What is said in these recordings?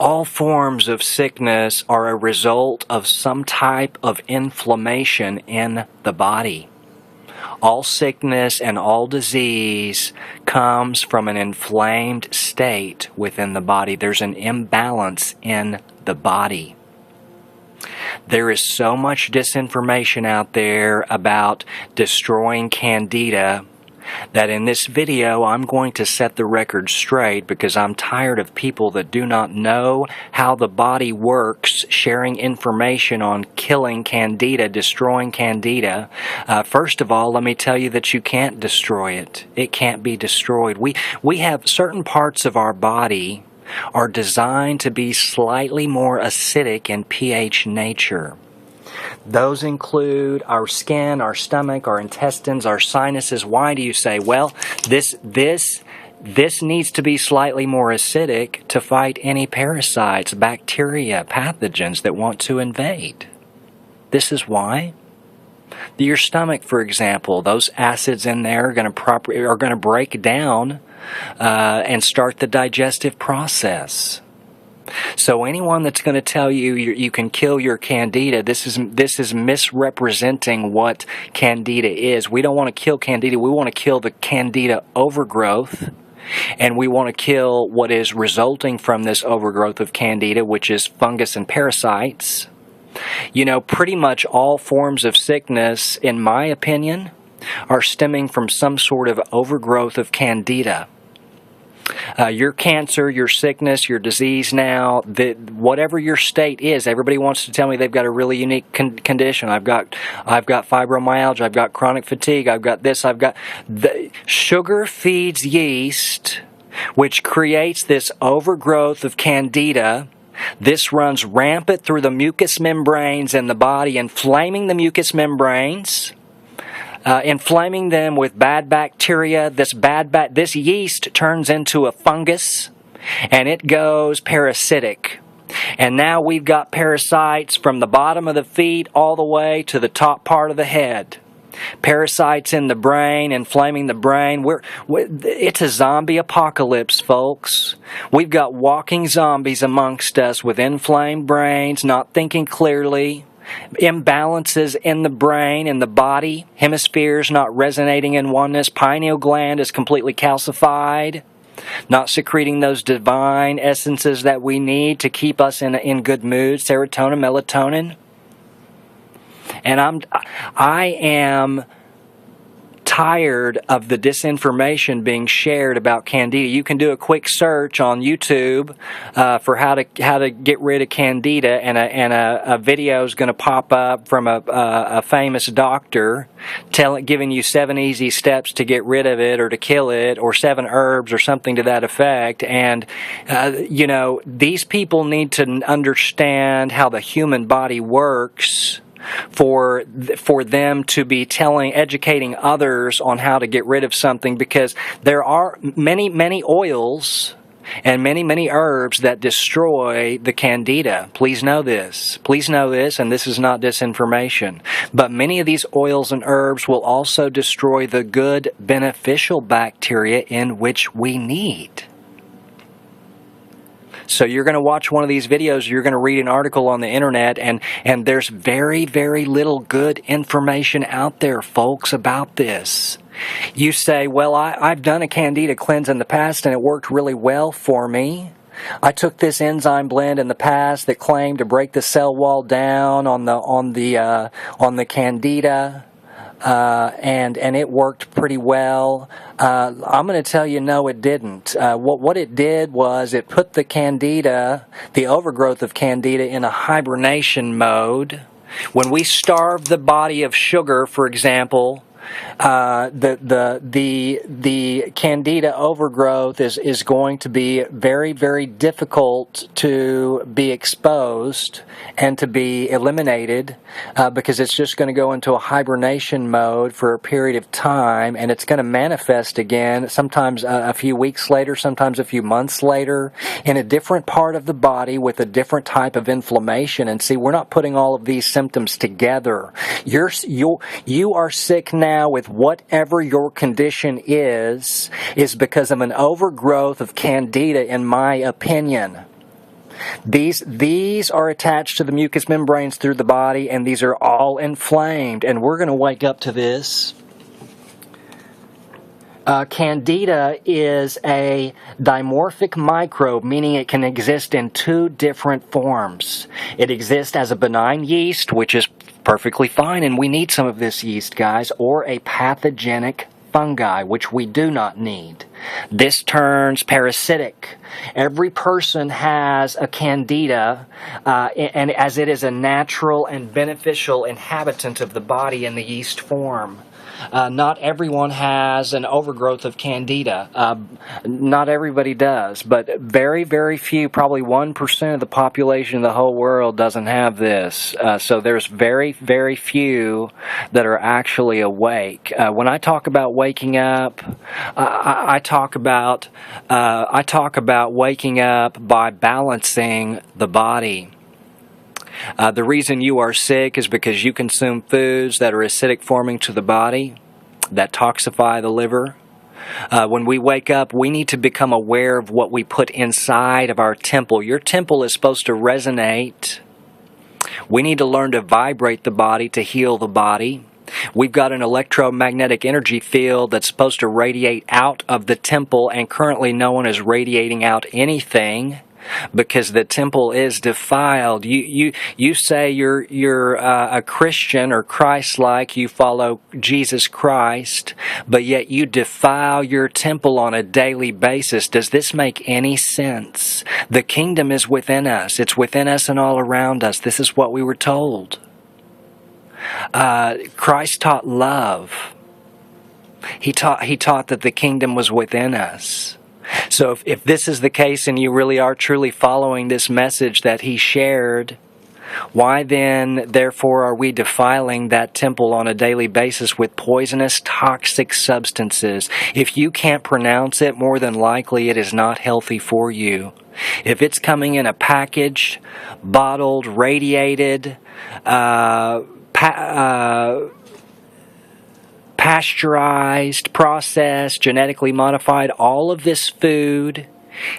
All forms of sickness are a result of some type of inflammation in the body. All sickness and all disease comes from an inflamed state within the body. There's an imbalance in the body. There is so much disinformation out there about destroying Candida that in this video I'm going to set the record straight, because I'm tired of people that do not know how the body works sharing information on killing Candida, destroying Candida. First of all, let me tell you that you can't destroy it. It can't be destroyed. We have certain parts of our body are designed to be slightly more acidic in pH nature. Those include our skin, our stomach, our intestines, our sinuses. Why do you say, well, this needs to be slightly more acidic to fight any parasites, bacteria, pathogens that want to invade? This is why. Your stomach, for example, those acids in there are going to break down and start the digestive process. So anyone that's going to tell you you can kill your Candida, this is misrepresenting what Candida is. We don't want to kill Candida. We want to kill the Candida overgrowth, and we want to kill what is resulting from this overgrowth of Candida, which is fungus and parasites. You know, pretty much all forms of sickness, in my opinion, are stemming from some sort of overgrowth of Candida. Your cancer, your sickness, your disease now, whatever your state is, everybody wants to tell me they've got a really unique condition. I've got fibromyalgia, I've got chronic fatigue, I've got this, sugar feeds yeast, which creates this overgrowth of Candida. This runs rampant through the mucous membranes in the body, inflaming the mucous membranes. Inflaming them with bad bacteria. This yeast turns into a fungus, and it goes parasitic. And now we've got parasites from the bottom of the feet all the way to the top part of the head. Parasites in the brain, inflaming the brain. It's a zombie apocalypse, folks. We've got walking zombies amongst us with inflamed brains, not thinking clearly. Imbalances in the brain, in the body, hemispheres not resonating in oneness, pineal gland is completely calcified, not secreting those divine essences that we need to keep us in good mood, serotonin, melatonin. And I am tired of the disinformation being shared about Candida. You can do a quick search on YouTube for how to get rid of Candida, and a video is going to pop up from a famous doctor giving you 7 easy steps to get rid of it or to kill it, or 7 herbs or something to that effect. And you know, these people need to understand how the human body works for them to be educating others on how to get rid of something, because there are many oils and many herbs that destroy the Candida. Please know this, and this is not disinformation. But many of these oils and herbs will also destroy the good, beneficial bacteria in which we need. So you're going to watch one of these videos, you're going to read an article on the internet, and there's very little good information out there, folks, about this. You say, well, I've done a Candida cleanse in the past and it worked really well for me. I took this enzyme blend in the past that claimed to break the cell wall down on the Candida. And it worked pretty well. I'm going to tell you, no, it didn't. What it did was it put the Candida, the overgrowth of Candida, in a hibernation mode. When we starve the body of sugar, for example, the Candida overgrowth is going to be very difficult to be exposed and to be eliminated, because it's just going to go into a hibernation mode for a period of time, and it's going to manifest again, sometimes a few weeks later, sometimes a few months later, in a different part of the body with a different type of inflammation. And see, we're not putting all of these symptoms together. You are sick now with whatever your condition is because of an overgrowth of Candida, in my opinion. These are attached to the mucous membranes through the body, and these are all inflamed. And we're going to wake up to this. Candida is a dimorphic microbe, meaning it can exist in two different forms. It exists as a benign yeast, which is perfectly fine, and we need some of this yeast, guys, or a pathogenic fungi, which we do not need. This turns parasitic. Every person has a candida, and as it is a natural and beneficial inhabitant of the body in the yeast form. Not everyone has an overgrowth of candida. Not everybody does, but very, very few, probably 1% of the population of the whole world doesn't have this. So there's very, very few that are actually awake. When I talk about waking up, I talk about waking up by balancing the body. The reason you are sick is because you consume foods that are acidic forming to the body, that toxify the liver. When we wake up, we need to become aware of what we put inside of our temple. Your temple is supposed to resonate. We need to learn to vibrate the body to heal the body. We've got an electromagnetic energy field that's supposed to radiate out of the temple, and currently no one is radiating out anything, because the temple is defiled. You say you're a Christian or Christ-like, you follow Jesus Christ, but yet you defile your temple on a daily basis. Does this make any sense? The kingdom is within us. It's within us and all around us. This is what we were told. Christ taught love. He taught that the kingdom was within us. So if this is the case and you really are truly following this message that he shared, why then, therefore, are we defiling that temple on a daily basis with poisonous, toxic substances? If you can't pronounce it, more than likely it is not healthy for you. If it's coming in a packaged, bottled, radiated, pasteurized, processed, genetically modified, all of this food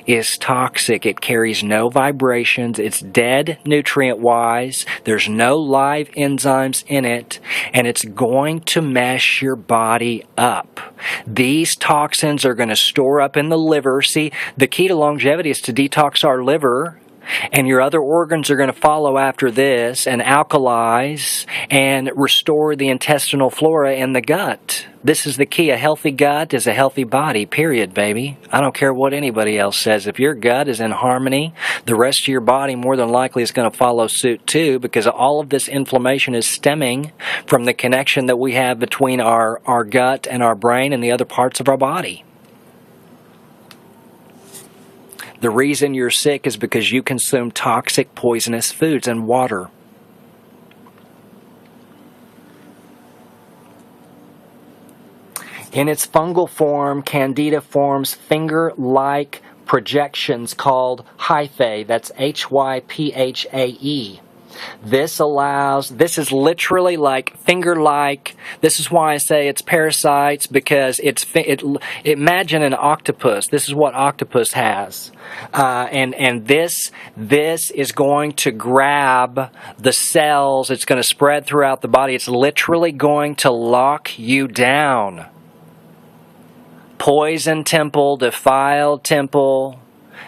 is toxic. It carries no vibrations. It's dead nutrient-wise. There's no live enzymes in it, and it's going to mess your body up. These toxins are going to store up in the liver. See, the key to longevity is to detox our liver, and your other organs are going to follow after this and alkalize and restore the intestinal flora in the gut. This is the key. A healthy gut is a healthy body, period, baby. I don't care what anybody else says. If your gut is in harmony, the rest of your body more than likely is going to follow suit too, because all of this inflammation is stemming from the connection that we have between our gut and our brain and the other parts of our body. The reason you're sick is because you consume toxic, poisonous foods and water. In its fungal form, Candida forms finger-like projections called hyphae. That's Hyphae. This is literally like finger-like. This is why I say it's parasites, because imagine an octopus. This is what octopus has. And this is going to grab the cells. It's going to spread throughout the body. It's literally going to lock you down. Poison temple, defiled temple,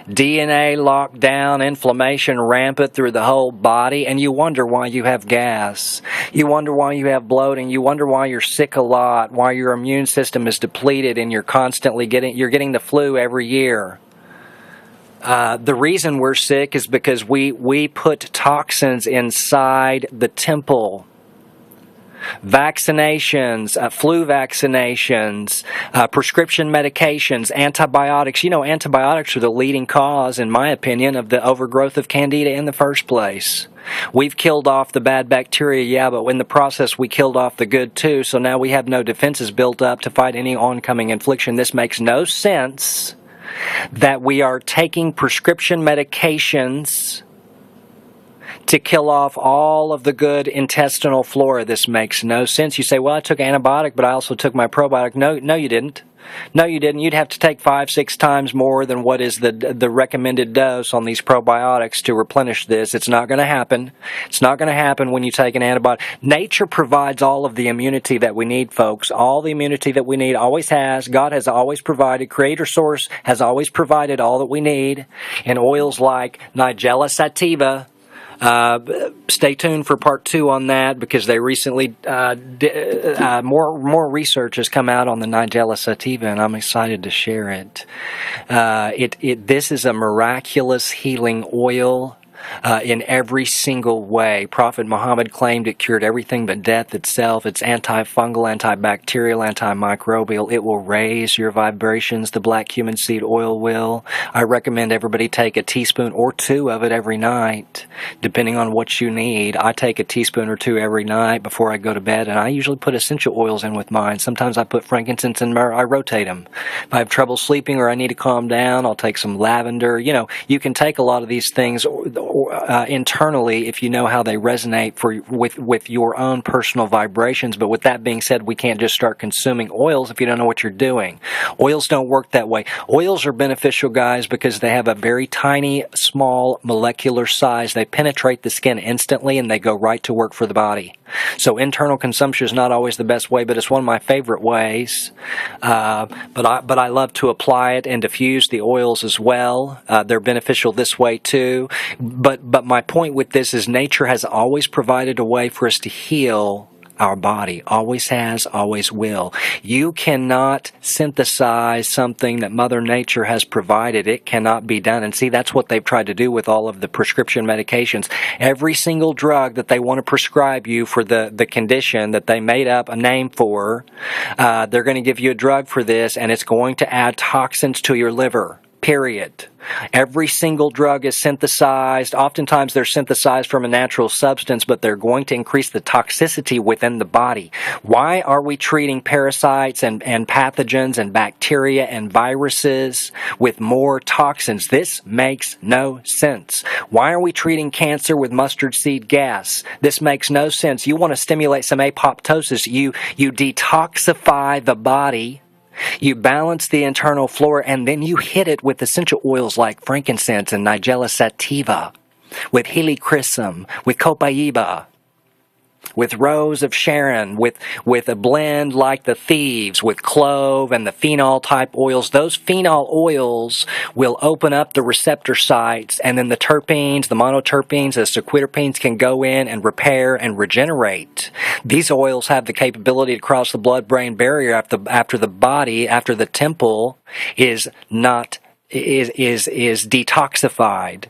DNA locked down, inflammation rampant through the whole body, and you wonder why you have gas. You wonder why you have bloating. You wonder why you're sick a lot, why your immune system is depleted and you're constantly getting the flu every year. The reason we're sick is because we put toxins inside the temple. Vaccinations, flu vaccinations, prescription medications, antibiotics. You know, antibiotics are the leading cause, in my opinion, of the overgrowth of Candida in the first place. We've killed off the bad bacteria, yeah, but in the process we killed off the good too, so now we have no defenses built up to fight any oncoming infliction. This makes no sense that we are taking prescription medications to kill off all of the good intestinal flora. This makes no sense. You say, well, I took an antibiotic, but I also took my probiotic. No, you didn't. No, you didn't. You'd have to take 5-6 times more than what is the recommended dose on these probiotics to replenish this. It's not going to happen. It's not going to happen when you take an antibiotic. Nature provides all of the immunity that we need, folks. All the immunity that we need always has. God has always provided. Creator Source has always provided all that we need. And oils like Nigella sativa. Stay tuned for part 2 on that, because they recently more research has come out on the Nigella sativa, and I'm excited to share it. This is a miraculous healing oil. In every single way. Prophet Muhammad claimed it cured everything but death itself. It's antifungal, antibacterial, antimicrobial. It will raise your vibrations. The black cumin seed oil will. I recommend everybody take a teaspoon or 2 of it every night, depending on what you need. I take a teaspoon or 2 every night before I go to bed, and I usually put essential oils in with mine. Sometimes I put frankincense and myrrh. I rotate them. If I have trouble sleeping or I need to calm down, I'll take some lavender. You know, you can take a lot of these things internally if you know how they resonate with your own personal vibrations. But with that being said, we can't just start consuming oils if you don't know what you're doing. Oils don't work that way. Oils are beneficial, guys, because they have a very tiny, small molecular size. They penetrate the skin instantly and they go right to work for the body. So internal consumption is not always the best way, but it's one of my favorite ways. But I love to apply it and diffuse the oils as well. They're beneficial this way too. But my point with this is nature has always provided a way for us to heal our body. Always has, always will. You cannot synthesize something that Mother Nature has provided. It cannot be done. And see, that's what they've tried to do with all of the prescription medications. Every single drug that they want to prescribe you for the condition that they made up a name for, they're going to give you a drug for this, and it's going to add toxins to your liver. Period. Every single drug is synthesized. Oftentimes they're synthesized from a natural substance, but they're going to increase the toxicity within the body. Why are we treating parasites and pathogens and bacteria and viruses with more toxins? This makes no sense. Why are we treating cancer with mustard seed gas? This makes no sense. You want to stimulate some apoptosis. You detoxify the body. You balance the internal flora, and then you hit it with essential oils like frankincense and Nigella sativa, with helichrysum, with copaiba, with rose of Sharon, with a blend like the thieves, with clove and the phenol type oils. Those phenol oils will open up the receptor sites, and then the terpenes, the monoterpenes, the sequiterpenes can go in and repair and regenerate. These oils have the capability to cross the blood-brain barrier after the temple is detoxified.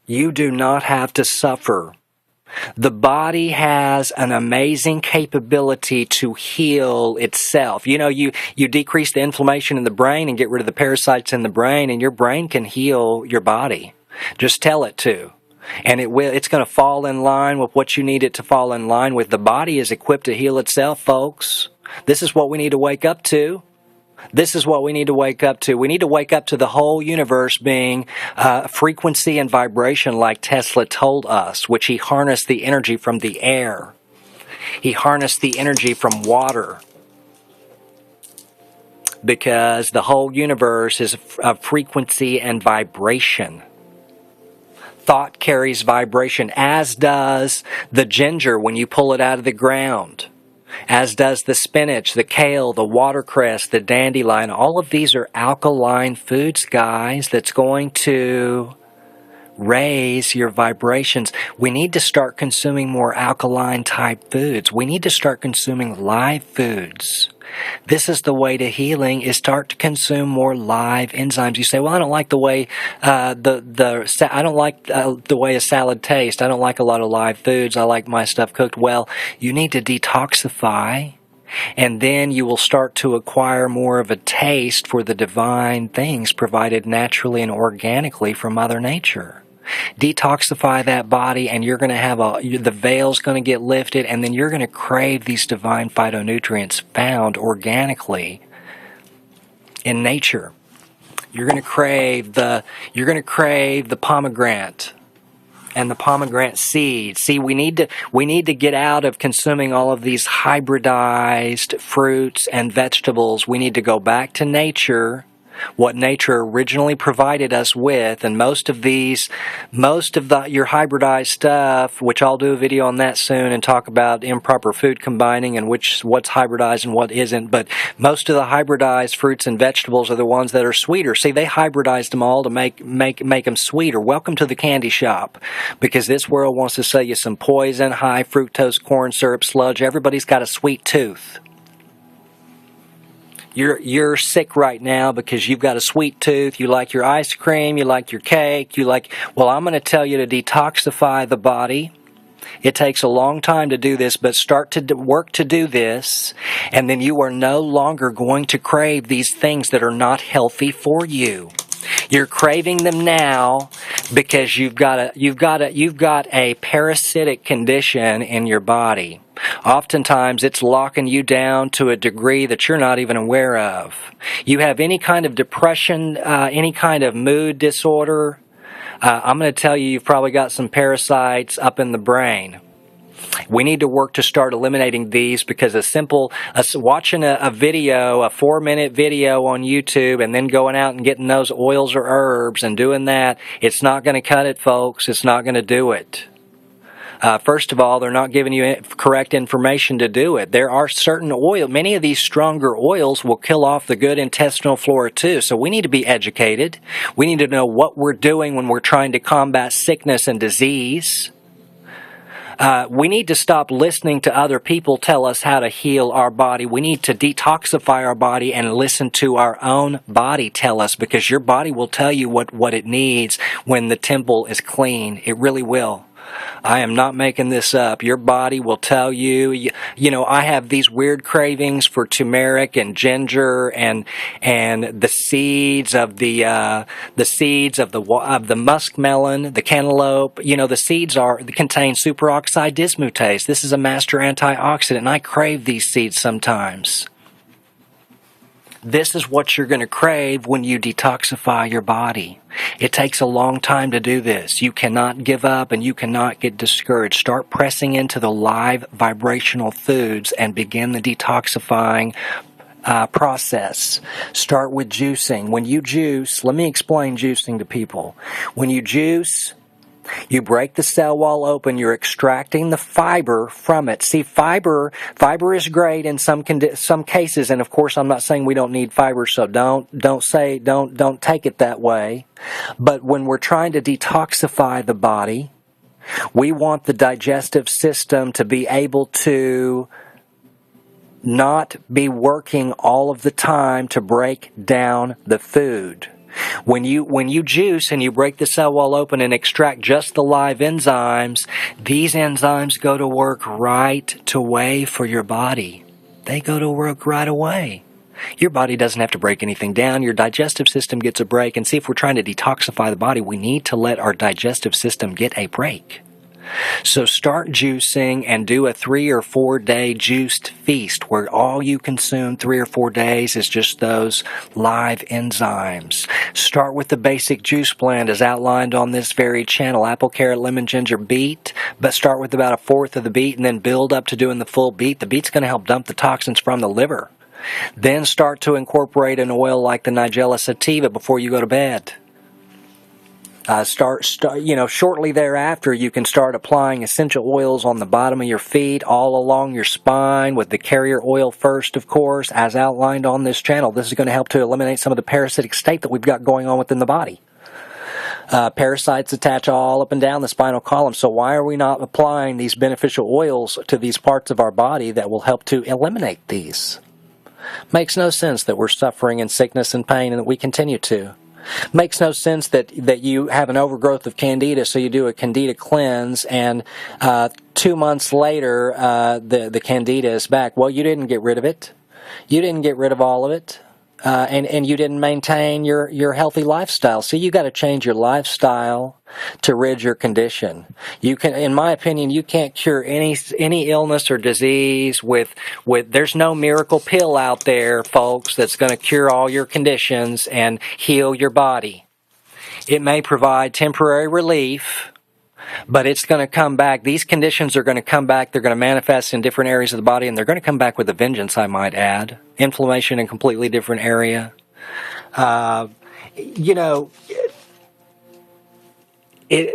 You do not have to suffer. The body has an amazing capability to heal itself. You know, you decrease the inflammation in the brain and get rid of the parasites in the brain, and your brain can heal your body. Just tell it to. And it's going to fall in line with what you need it to fall in line with. The body is equipped to heal itself, folks. This is what we need to wake up to. This is what we need to wake up to. We need to wake up to the whole universe being frequency and vibration like Tesla told us, which he harnessed the energy from the air. He harnessed the energy from water. Because the whole universe is a frequency and vibration. Thought carries vibration, as does the ginger when you pull it out of the ground. As does the spinach, the kale, the watercress, the dandelion. All of these are alkaline foods, guys, that's going to raise your vibrations. We need to start consuming more alkaline type foods. We need to start consuming live foods. This is the way to healing, is start to consume more live enzymes. You say, well, I don't like the way I don't like the way a salad tastes. I don't like a lot of live foods. I like my stuff cooked. Well, you need to detoxify, and then you will start to acquire more of a taste for the divine things provided naturally and organically from Mother Nature. Detoxify that body, and you're going to have the veil's going to get lifted, and then you're going to crave these divine phytonutrients found organically in nature. You're going to crave the pomegranate. and the pomegranate seed. See, we need to get out of consuming all of these hybridized fruits and vegetables. We need to go back to nature, what nature originally provided us with, and most of your hybridized stuff, which I'll do a video on that soon and talk about improper food combining and what's hybridized and what isn't, but most of the hybridized fruits and vegetables are the ones that are sweeter. See, they hybridized them all to make them sweeter. Welcome to the candy shop, because this world wants to sell you some poison, high fructose corn syrup sludge. Everybody's got a sweet tooth. You're sick right now because you've got a sweet tooth. You like your ice cream. You like your cake. Well, I'm going to tell you to detoxify the body. It takes a long time to do this, but start to work to do this, and then you are no longer going to crave these things that are not healthy for you. You're craving them now because you've got a parasitic condition in your body. Oftentimes, it's locking you down to a degree that you're not even aware of. You have any kind of depression, any kind of mood disorder, I'm going to tell you, you've probably got some parasites up in the brain. We need to work to start eliminating these, because watching a video, a 4-minute video on YouTube, and then going out and getting those oils or herbs and doing that, it's not going to cut it, folks. It's not going to do it. First of all, they're not giving you correct information to do it. There are certain many of these stronger oils will kill off the good intestinal flora too. So we need to be educated. We need to know what we're doing when we're trying to combat sickness and disease. We need to stop listening to other people tell us how to heal our body. We need to detoxify our body and listen to our own body tell us, because your body will tell you what it needs when the temple is clean. It really will. I am not making this up. Your body will tell you. I have these weird cravings for turmeric and ginger and the seeds of the muskmelon, the cantaloupe. The seeds contain superoxide dismutase. This is a master antioxidant, and I crave these seeds sometimes. This is what you're going to crave when you detoxify your body. It takes a long time to do this. You cannot give up and you cannot get discouraged. Start pressing into the live vibrational foods and begin the detoxifying process. Start with juicing. When you juice, let me explain juicing to people. When you juice, you break the cell wall open. You're extracting the fiber from it. See, fiber is great in some cases, and of course, I'm not saying we don't need fiber. So don't take it that way. But when we're trying to detoxify the body, we want the digestive system to be able to not be working all of the time to break down the food. When you juice and you break the cell wall open and extract just the live enzymes, these enzymes go to work right away for your body. They go to work right away. Your body doesn't have to break anything down. Your digestive system gets a break. And see, if we're trying to detoxify the body, we need to let our digestive system get a break. So start juicing and do a 3 or 4 day juiced feast where all you consume 3 or 4 days is just those live enzymes. Start with the basic juice blend as outlined on this very channel: apple, carrot, lemon, ginger, beet. But start with about 1/4 of the beet and then build up to doing the full beet. The beet's going to help dump the toxins from the liver. Then start to incorporate an oil like the Nigella sativa before you go to bed. Shortly thereafter, you can start applying essential oils on the bottom of your feet, all along your spine, with the carrier oil first, of course, as outlined on this channel. This is going to help to eliminate some of the parasitic state that we've got going on within the body. Parasites attach all up and down the spinal column, so why are we not applying these beneficial oils to these parts of our body that will help to eliminate these? Makes no sense that we're suffering in sickness and pain and that we continue to. Makes no sense that you have an overgrowth of Candida, so you do a Candida cleanse, and 2 months later, the Candida is back. Well, you didn't get rid of it. You didn't get rid of all of it. And you didn't maintain your healthy lifestyle. So you got to change your lifestyle to rid your condition. You can, in my opinion, you can't cure any illness or disease with there's no miracle pill out there, folks, that's going to cure all your conditions and heal your body. It may provide temporary relief, But it's going to come back. These conditions are going to come back. They're going to manifest in different areas of the body, and they're going to come back with a vengeance, I might add. Inflammation in a completely different area. You know,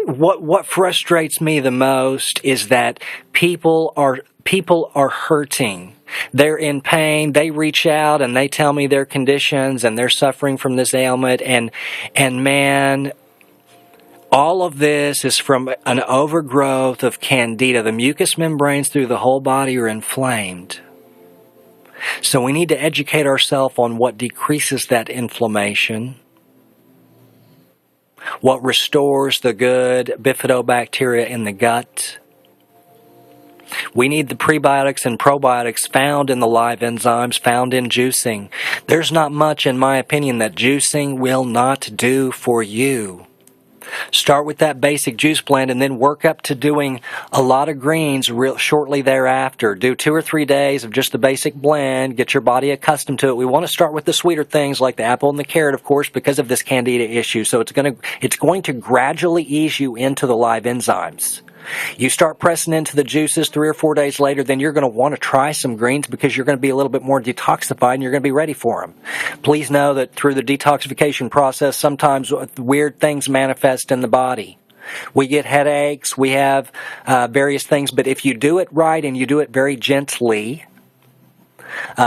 what frustrates me the most is that people are hurting. They're in pain. They reach out and they tell me their conditions and they're suffering from this ailment. And man, all of this is from an overgrowth of Candida. The mucous membranes through the whole body are inflamed. So we need to educate ourselves on what decreases that inflammation, what restores the good bifidobacteria in the gut. We need the prebiotics and probiotics found in the live enzymes, found in juicing. There's not much, in my opinion, that juicing will not do for you. Start with that basic juice blend and then work up to doing a lot of greens shortly thereafter. Do 2 or 3 days of just the basic blend. Get your body accustomed to it. We want to start with the sweeter things like the apple and the carrot, of course, because of this Candida issue. So it's going to gradually ease you into the live enzymes. You start pressing into the juices 3 or 4 days later, then you're going to want to try some greens because you're going to be a little bit more detoxified and you're going to be ready for them. Please know that through the detoxification process, sometimes weird things manifest in the body. We get headaches, we have various things, but if you do it right and you do it very gently,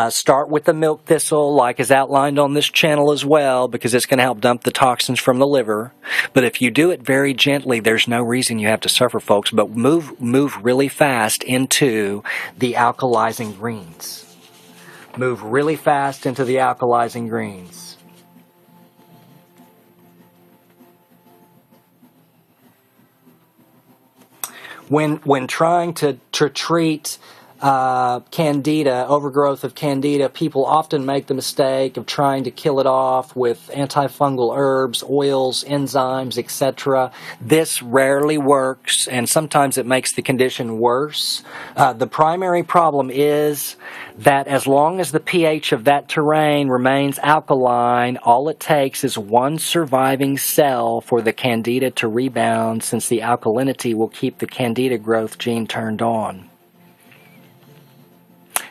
start with the milk thistle, like is outlined on this channel as well, because it's going to help dump the toxins from the liver. But if you do it very gently, there's no reason you have to suffer, folks. But move really fast into the alkalizing greens. Move really fast into the alkalizing greens. When trying to treat Candida, overgrowth of Candida, people often make the mistake of trying to kill it off with antifungal herbs, oils, enzymes, etc. This rarely works, and sometimes it makes the condition worse. The primary problem is that as long as the pH of that terrain remains alkaline, all it takes is one surviving cell for the Candida to rebound, since the alkalinity will keep the Candida growth gene turned on.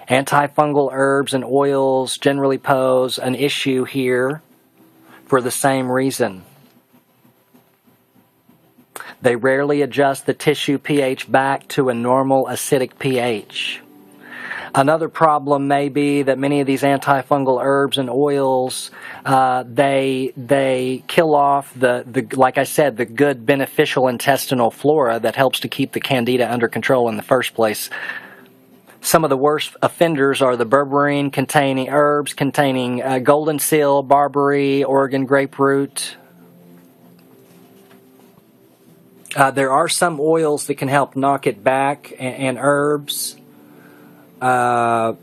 Antifungal herbs and oils generally pose an issue here for the same reason. They rarely adjust the tissue pH back to a normal acidic pH. Another problem may be that many of these antifungal herbs and oils, they kill off like I said, the good beneficial intestinal flora that helps to keep the Candida under control in the first place. Some of the worst offenders are the berberine containing herbs containing golden seal, barberry, Oregon grapefruit. There are some oils that can help knock it back, and herbs. Yucca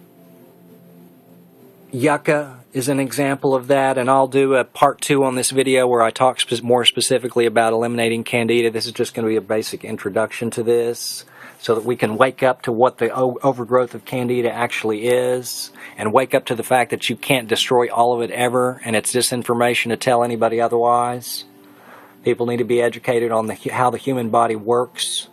is an example of that, and I'll do a part 2 on this video where I talk more specifically about eliminating Candida. This is just going to be a basic introduction to this, so that we can wake up to what the overgrowth of Candida actually is, and wake up to the fact that you can't destroy all of it ever, and it's disinformation to tell anybody otherwise. People need to be educated on how the human body works.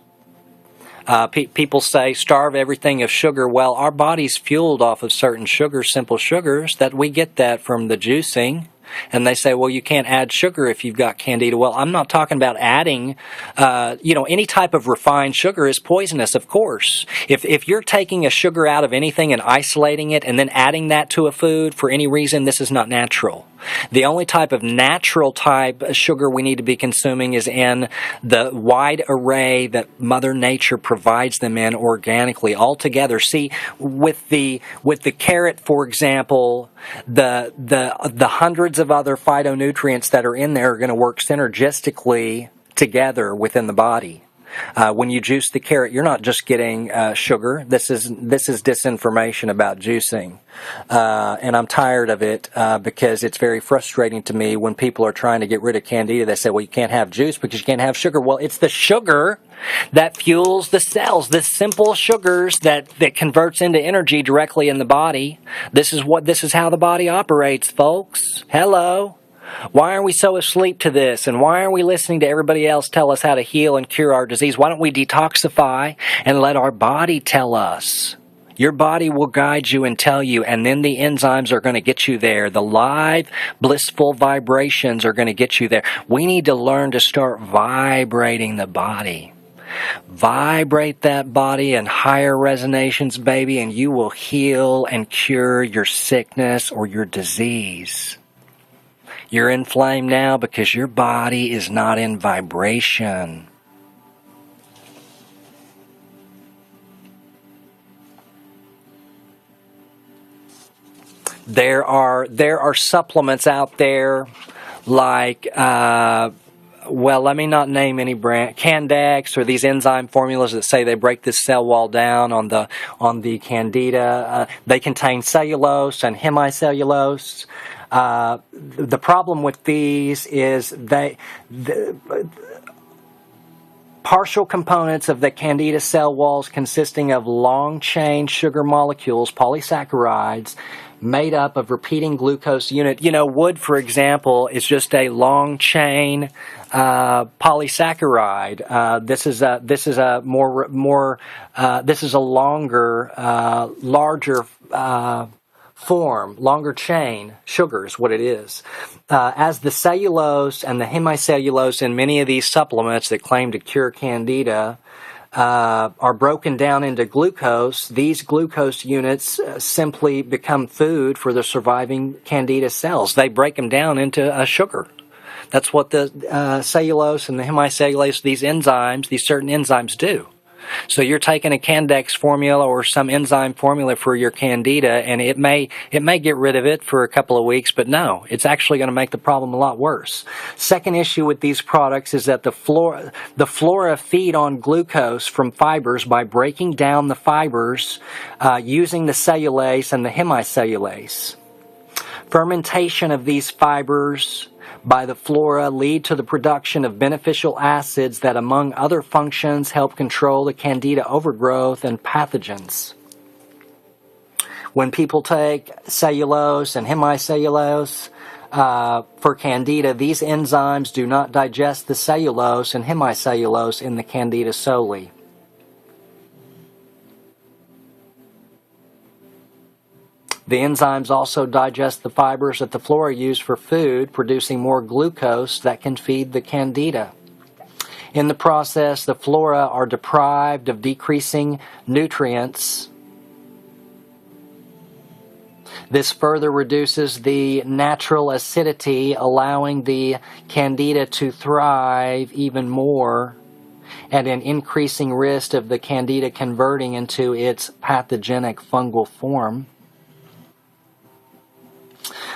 People say starve everything of sugar. Well, our body's fueled off of certain sugars, simple sugars, that we get that from the juicing. And they say, well, you can't add sugar if you've got Candida. Well, I'm not talking about adding, any type of refined sugar is poisonous, of course. If you're taking a sugar out of anything and isolating it and then adding that to a food for any reason, this is not natural. The only type of natural type of sugar we need to be consuming is in the wide array that Mother Nature provides them in organically altogether. See, with the carrot, for example, the hundreds of other phytonutrients that are in there are going to work synergistically together within the body. When you juice the carrot, you're not just getting sugar. This is disinformation about juicing, and I'm tired of it because it's very frustrating to me when people are trying to get rid of Candida. They say, well, you can't have juice because you can't have sugar. Well, it's the sugar that fuels the cells. This simple sugars that converts into energy directly in the body. This is how the body operates, folks. Hello. Why are we so asleep to this? And why are we listening to everybody else tell us how to heal and cure our disease? Why don't we detoxify and let our body tell us? Your body will guide you and tell you, and then the enzymes are going to get you there. The live, blissful vibrations are going to get you there. We need to learn to start vibrating the body. Vibrate that body in higher resonations, baby, and you will heal and cure your sickness or your disease. You're inflamed now because your body is not in vibration. There are supplements out there like, well, let me not name any brand, Candex, or these enzyme formulas that say they break this cell wall down on the Candida. They contain cellulose and hemicellulose. The problem with these is partial components of the Candida cell walls consisting of long-chain sugar molecules, polysaccharides, made up of repeating glucose unit. Wood, for example, is just a long-chain polysaccharide. This is a longer, larger form, longer chain sugar is what it is. As the cellulose and the hemicellulose in many of these supplements that claim to cure Candida are broken down into glucose, these glucose units simply become food for the surviving Candida cells. They break them down into a sugar. That's what the cellulose and the hemicellulose, these certain enzymes do. So you're taking a Candex formula or some enzyme formula for your Candida, and it may get rid of it for a couple of weeks, but no, it's actually going to make the problem a lot worse. Second issue with these products is that the flora feed on glucose from fibers by breaking down the fibers using the cellulase and the hemicellulase. Fermentation of these fibers by the flora lead to the production of beneficial acids that, among other functions, help control the Candida overgrowth and pathogens. When people take cellulose and hemicellulose for Candida, these enzymes do not digest the cellulose and hemicellulose in the Candida solely. The enzymes also digest the fibers that the flora use for food, producing more glucose that can feed the Candida. In the process, the flora are deprived of decreasing nutrients. This further reduces the natural acidity, allowing the Candida to thrive even more, and an increasing risk of the Candida converting into its pathogenic fungal form.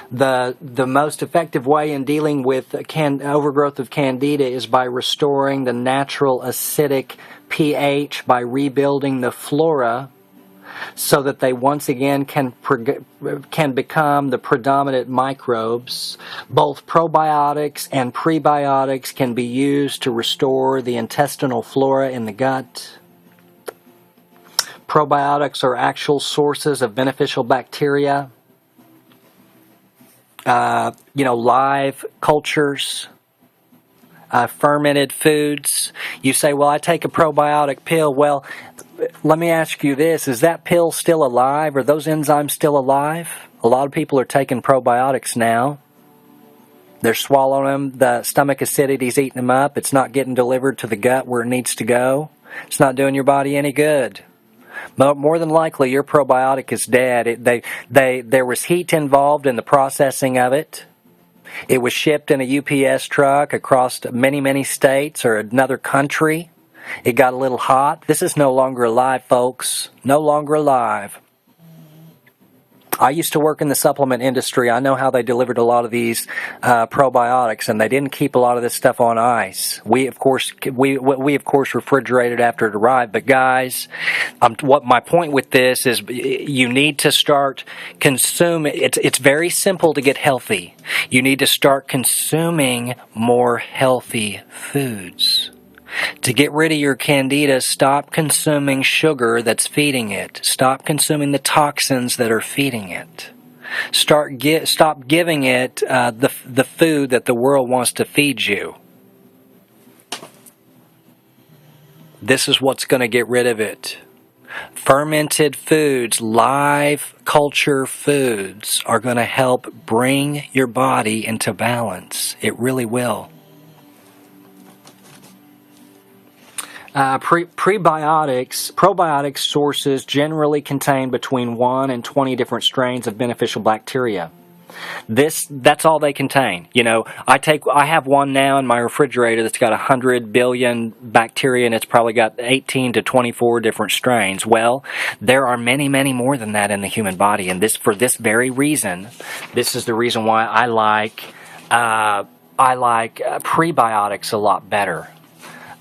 The most effective way in dealing with overgrowth of Candida is by restoring the natural acidic pH by rebuilding the flora so that they once again can become the predominant microbes. Both probiotics and prebiotics can be used to restore the intestinal flora in the gut. Probiotics are actual sources of beneficial bacteria. Live cultures, fermented foods. You say, well, I take a probiotic pill. Well, let me ask you this. Is that pill still alive? Are those enzymes still alive? A lot of people are taking probiotics now. They're swallowing them. The stomach acidity's eating them up. It's not getting delivered to the gut where it needs to go. It's not doing your body any good. More than likely, your probiotic is dead. There was heat involved in the processing of it. It was shipped in a UPS truck across many, many states or another country. It got a little hot. This is no longer alive, folks. No longer alive. I used to work in the supplement industry. I know how they delivered a lot of these probiotics, and they didn't keep a lot of this stuff on ice. We of course refrigerated after it arrived. But guys, what my point with this is, you need to start consuming. It's very simple to get healthy. You need to start consuming more healthy foods. To get rid of your Candida, stop consuming sugar that's feeding it. Stop consuming the toxins that are feeding it. Stop giving it the food that the world wants to feed you. This is what's going to get rid of it. Fermented foods, live culture foods are going to help bring your body into balance. It really will. Probiotics sources generally contain between 1 and 20 different strains of beneficial bacteria. That's all they contain. You know, I have one now in my refrigerator that's got 100 billion bacteria, and it's probably got 18 to 24 different strains. Well, there are many, many more than that in the human body, and for this very reason, this is the reason why I like prebiotics a lot better.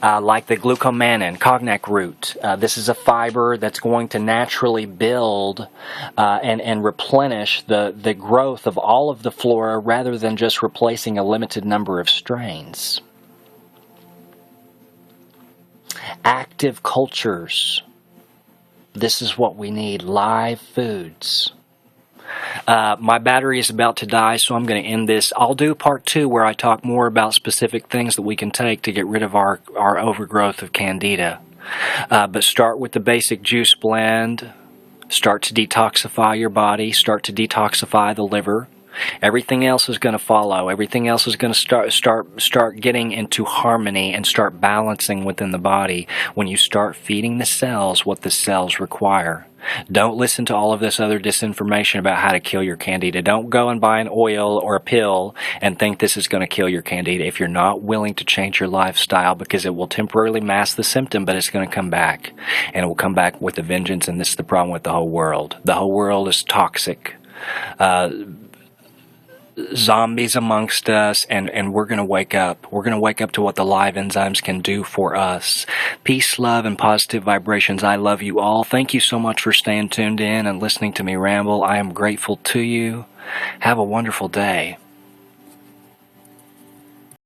Like the glucomannan, cognac root. This is a fiber that's going to naturally build and replenish the growth of all of the flora rather than just replacing a limited number of strains. Active cultures. This is what we need, live foods. My battery is about to die, so I'm going to end this. I'll do part 2 where I talk more about specific things that we can take to get rid of our overgrowth of Candida. But start with the basic juice blend. Start to detoxify your body. Start to detoxify the liver. Everything else is going to follow. Everything else is going to start getting into harmony and start balancing within the body when you start feeding the cells what the cells require. Don't listen to all of this other disinformation about how to kill your Candida. Don't go and buy an oil or a pill and think this is going to kill your Candida if you're not willing to change your lifestyle, because it will temporarily mask the symptom, but it's going to come back. And it will come back with a vengeance, and this is the problem with the whole world. The whole world is toxic. Zombies amongst us, and we're going to wake up. We're going to wake up to what the live enzymes can do for us. Peace, love, and positive vibrations. I love you all. Thank you so much for staying tuned in and listening to me ramble. I am grateful to you. Have a wonderful day.